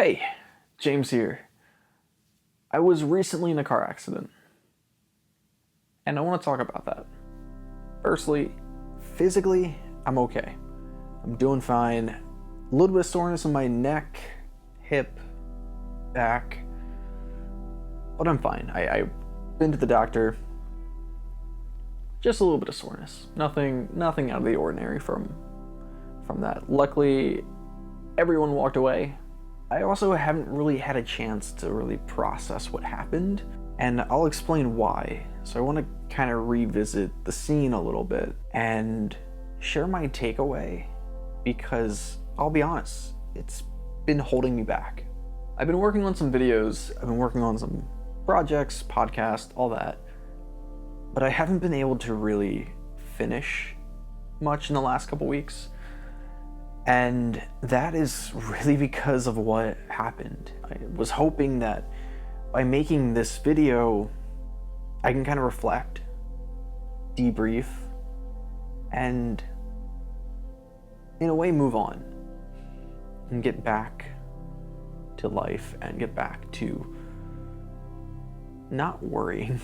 Hey, James here. I was recently in a car accident, and I want to talk about that. Firstly, physically, I'm okay. I'm doing fine. A little bit of soreness in my neck, hip, back, but I'm fine. I've been to the doctor. Just a little bit of soreness. Nothing out of the ordinary from that. Luckily, everyone walked away. I also haven't really had a chance to really process what happened, and I'll explain why. So I want to kind of revisit the scene a little bit and share my takeaway, because I'll be honest, it's been holding me back. I've been working on some videos, I've been working on some projects, podcasts, all that, but I haven't been able to really finish much in the last couple weeks. And that is really because of what happened. I was hoping that by making this video, I can kind of reflect, debrief, and in a way move on and get back to life and get back to not worrying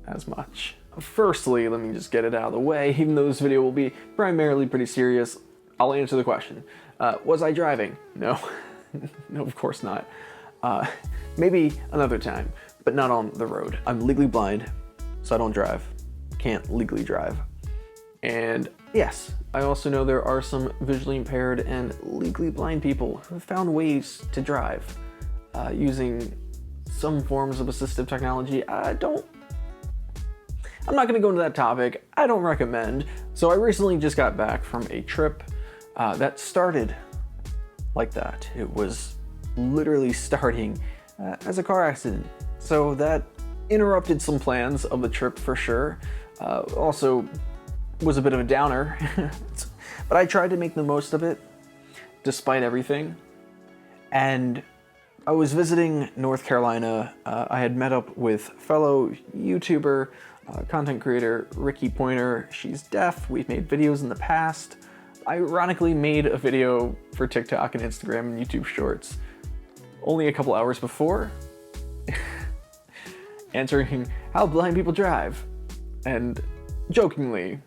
as much. Firstly, let me just get it out of the way. Even though this video will be primarily pretty serious, I'll answer the question. Was I driving? No. No, of course not. Maybe another time, but not on the road. I'm legally blind, so I don't drive. Can't legally drive. And yes, I also know there are some visually impaired and legally blind people who have found ways to drive using some forms of assistive technology. I'm not gonna go into that topic. I don't recommend. So I recently just got back from a trip that started like that. It was literally starting as a car accident. So that interrupted some plans of the trip for sure. Also was a bit of a downer, but I tried to make the most of it despite everything. And I was visiting North Carolina. I had met up with fellow YouTuber, content creator Ricky Pointer. She's deaf. We've made videos in the past. I ironically made a video for TikTok and Instagram and YouTube Shorts only a couple hours before, answering how blind people drive, and jokingly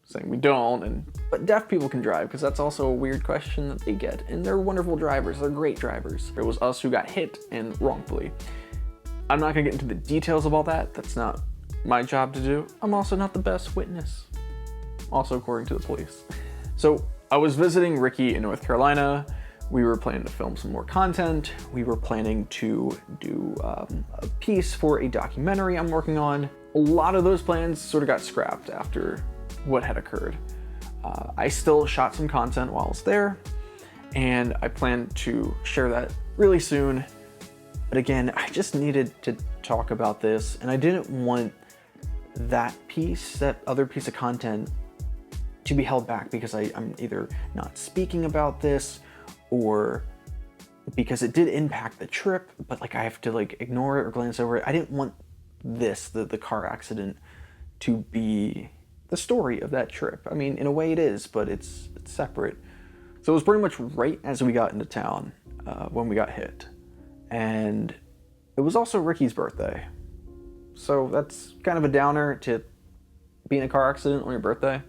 saying we don't, but deaf people can drive, because that's also a weird question that they get, and they're wonderful drivers, they're great drivers. It was us who got hit, and wrongfully. I'm not gonna get into the details of all that, that's not my job to do. I'm also not the best witness, also according to the police. So I was visiting Ricky in North Carolina. We were planning to film some more content. We were planning to do a piece for a documentary I'm working on. A lot of those plans sort of got scrapped after what had occurred. I still shot some content while I was there, and I plan to share that really soon. But again, I just needed to talk about this, and I didn't want that other piece of content to be held back because I'm either not speaking about this or because it did impact the trip, but like I have to like ignore it or glance over it. I didn't want this, the car accident, to be the story of that trip. I mean, in a way it is, but it's separate. So it was pretty much right as we got into town when we got hit. And it was also Ricky's birthday. So that's kind of a downer to be in a car accident on your birthday.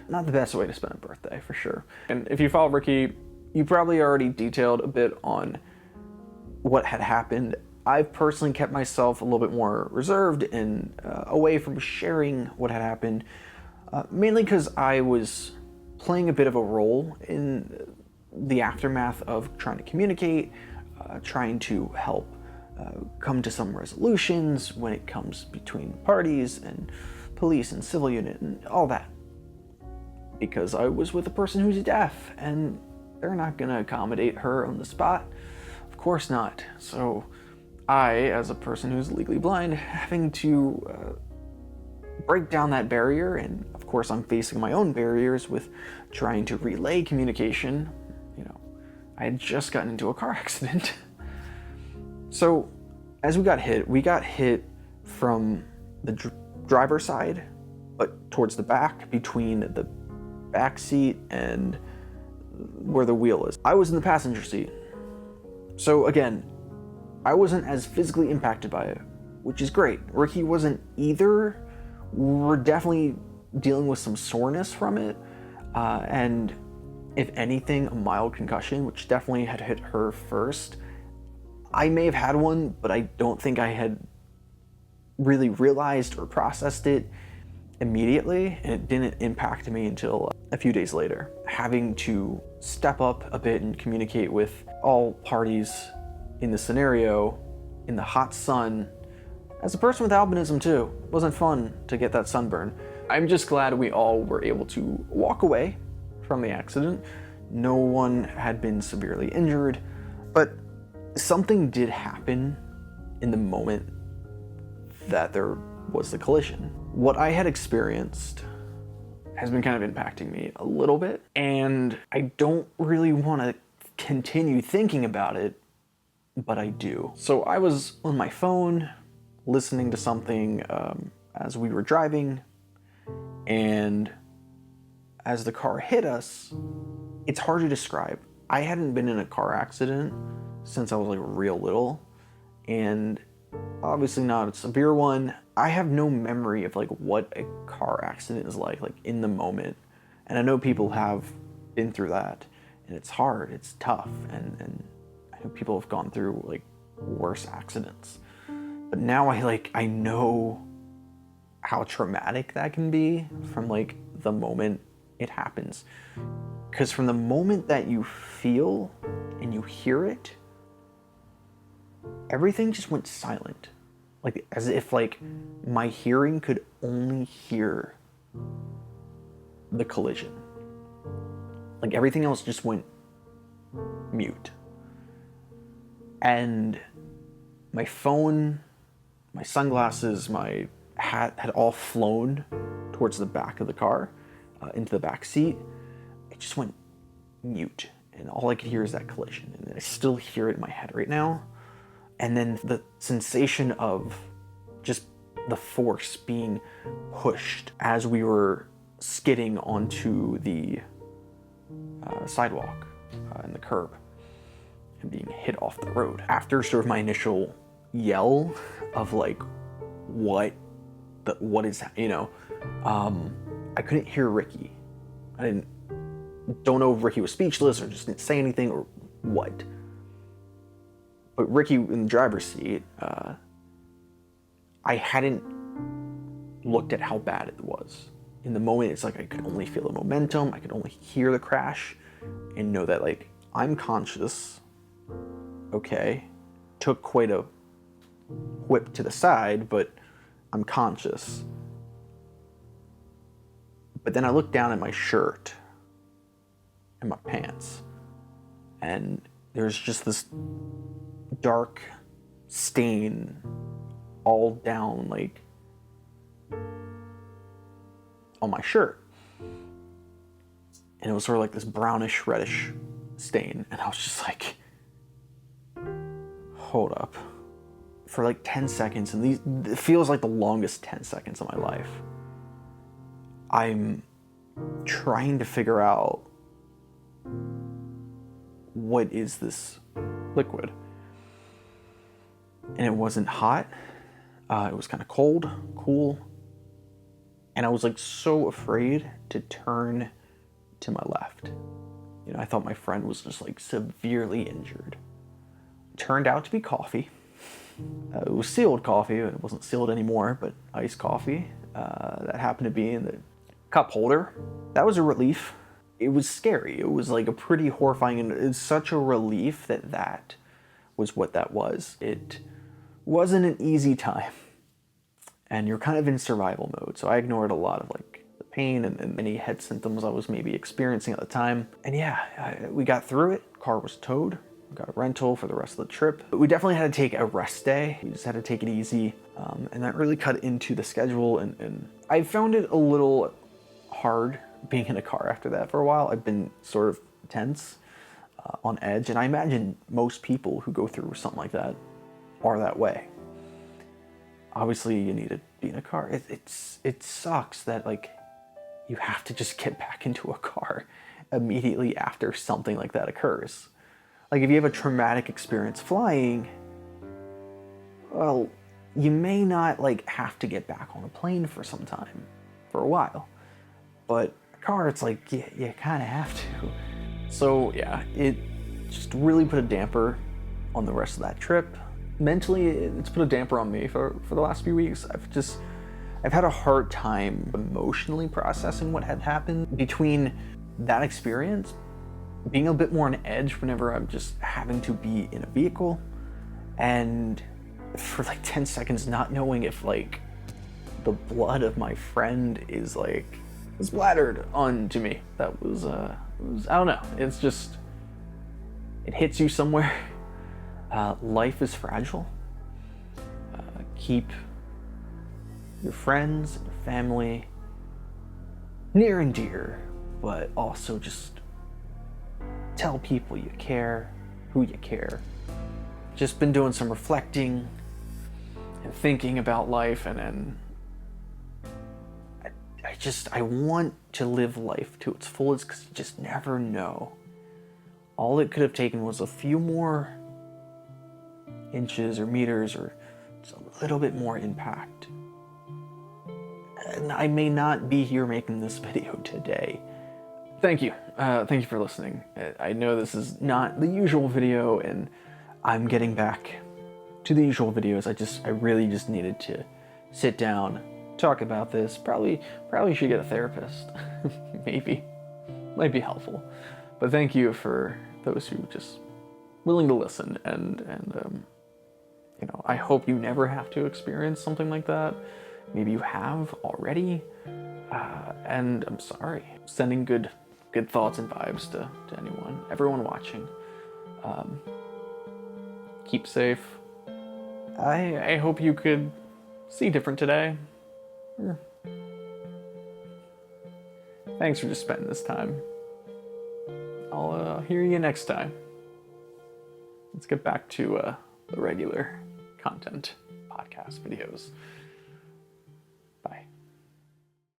Not the best way to spend a birthday, for sure. And if you follow Ricky, you probably already detailed a bit on what had happened. I've personally kept myself a little bit more reserved and away from sharing what had happened, mainly because I was playing a bit of a role in the aftermath of trying to communicate, trying to help come to some resolutions when it comes between parties and police and civil unit and all that. Because I was with a person who's deaf, and they're not gonna accommodate her on the spot. Of course not. So I, as a person who's legally blind, having to break down that barrier, and of course I'm facing my own barriers with trying to relay communication. You know, I had just gotten into a car accident. So as we got hit from the driver's side, but towards the back, between the back seat and where the wheel is. I was in the passenger seat. So again, I wasn't as physically impacted by it, which is great. Ricky wasn't either. We're definitely dealing with some soreness from it, and if anything, a mild concussion, which definitely had hit her first. I may have had one, but I don't think I had really realized or processed it immediately, and it didn't impact me until a few days later. Having to step up a bit and communicate with all parties in the scenario in the hot sun. As a person with albinism too, it wasn't fun to get that sunburn. I'm just glad we all were able to walk away from the accident. No one had been severely injured, but something did happen in the moment that there was the collision. What I had experienced has been kind of impacting me a little bit, and I don't really want to continue thinking about it, but I do. So I was on my phone listening to something as we were driving, and as the car hit us, it's hard to describe. I hadn't been in a car accident since I was like real little, and obviously not a severe one. I have no memory of like what a car accident is like in the moment. And I know people have been through that, and it's hard, it's tough, and I know people have gone through like worse accidents. But now I know how traumatic that can be from like the moment it happens. Because from the moment that you feel and you hear it, everything just went silent. Like as if like my hearing could only hear the collision. Like everything else just went mute. And my phone, my sunglasses, my hat had all flown towards the back of the car, into the back seat. It just went mute, and all I could hear is that collision, and I still hear it in my head right now. And then the sensation of just the force being pushed as we were skidding onto the sidewalk and the curb and being hit off the road. After sort of my initial yell of like, what is that, I couldn't hear Ricky. Don't know if Ricky was speechless or just didn't say anything or what. But Ricky in the driver's seat, I hadn't looked at how bad it was. In the moment, it's like I could only feel the momentum, I could only hear the crash, and know that like, I'm conscious, okay, took quite a whip to the side, but I'm conscious. But then I looked down at my shirt and my pants, and there's just this dark stain all down like on my shirt, and it was sort of like this brownish reddish stain, and I was just like, hold up. For like 10 seconds, and it feels like the longest 10 seconds of my life, I'm trying to figure out, what is this liquid? And it wasn't hot. It was kind of cold, cool. And I was like so afraid to turn to my left. I thought my friend was just like severely injured. It turned out to be coffee. It was sealed coffee. It wasn't sealed anymore, but iced coffee. That happened to be in the cup holder. That was a relief. It was scary. It was like a pretty horrifying, and it's such a relief that was what that was. It wasn't an easy time, and you're kind of in survival mode. So I ignored a lot of like the pain and any head symptoms I was maybe experiencing at the time. And yeah, we got through it. Car was towed. Got a rental for the rest of the trip. But we definitely had to take a rest day. We just had to take it easy. And that really cut into the schedule. And I found it a little hard being in a car after that for a while. I've been sort of tense, on edge. And I imagine most people who go through something like that are that way. Obviously, you need to be in a car. It sucks that like you have to just get back into a car immediately after something like that occurs. Like, if you have a traumatic experience flying, well, you may not, like, have to get back on a plane for some time, for a while. But a car, it's like, you kind of have to. So, yeah, it just really put a damper on the rest of that trip. Mentally, it's put a damper on me for the last few weeks. I've had a hard time emotionally processing what had happened between that experience, being a bit more on edge whenever I'm just having to be in a vehicle, and for like 10 seconds not knowing if like the blood of my friend is splattered onto me. That was I don't know. It's just, it hits you somewhere. Life is fragile. Keep your friends and your family near and dear, but also just tell people you care, who you care. Just been doing some reflecting and thinking about life, and I want to live life to its fullest, because you just never know. All it could have taken was a few more inches or meters, or just a little bit more impact. And I may not be here making this video today. Thank you. Thank you for listening. I know this is not the usual video, and I'm getting back to the usual videos. I really just needed to sit down, talk about this. Probably should get a therapist. Maybe. Might be helpful. But thank you for those who just willing to listen, and you know, I hope you never have to experience something like that. Maybe you have already, and I'm sorry. Sending good thoughts and vibes to everyone watching. Keep safe. I hope you could see different today. Thanks for just spending this time. I'll hear you next time. Let's get back to the regular content, podcast videos.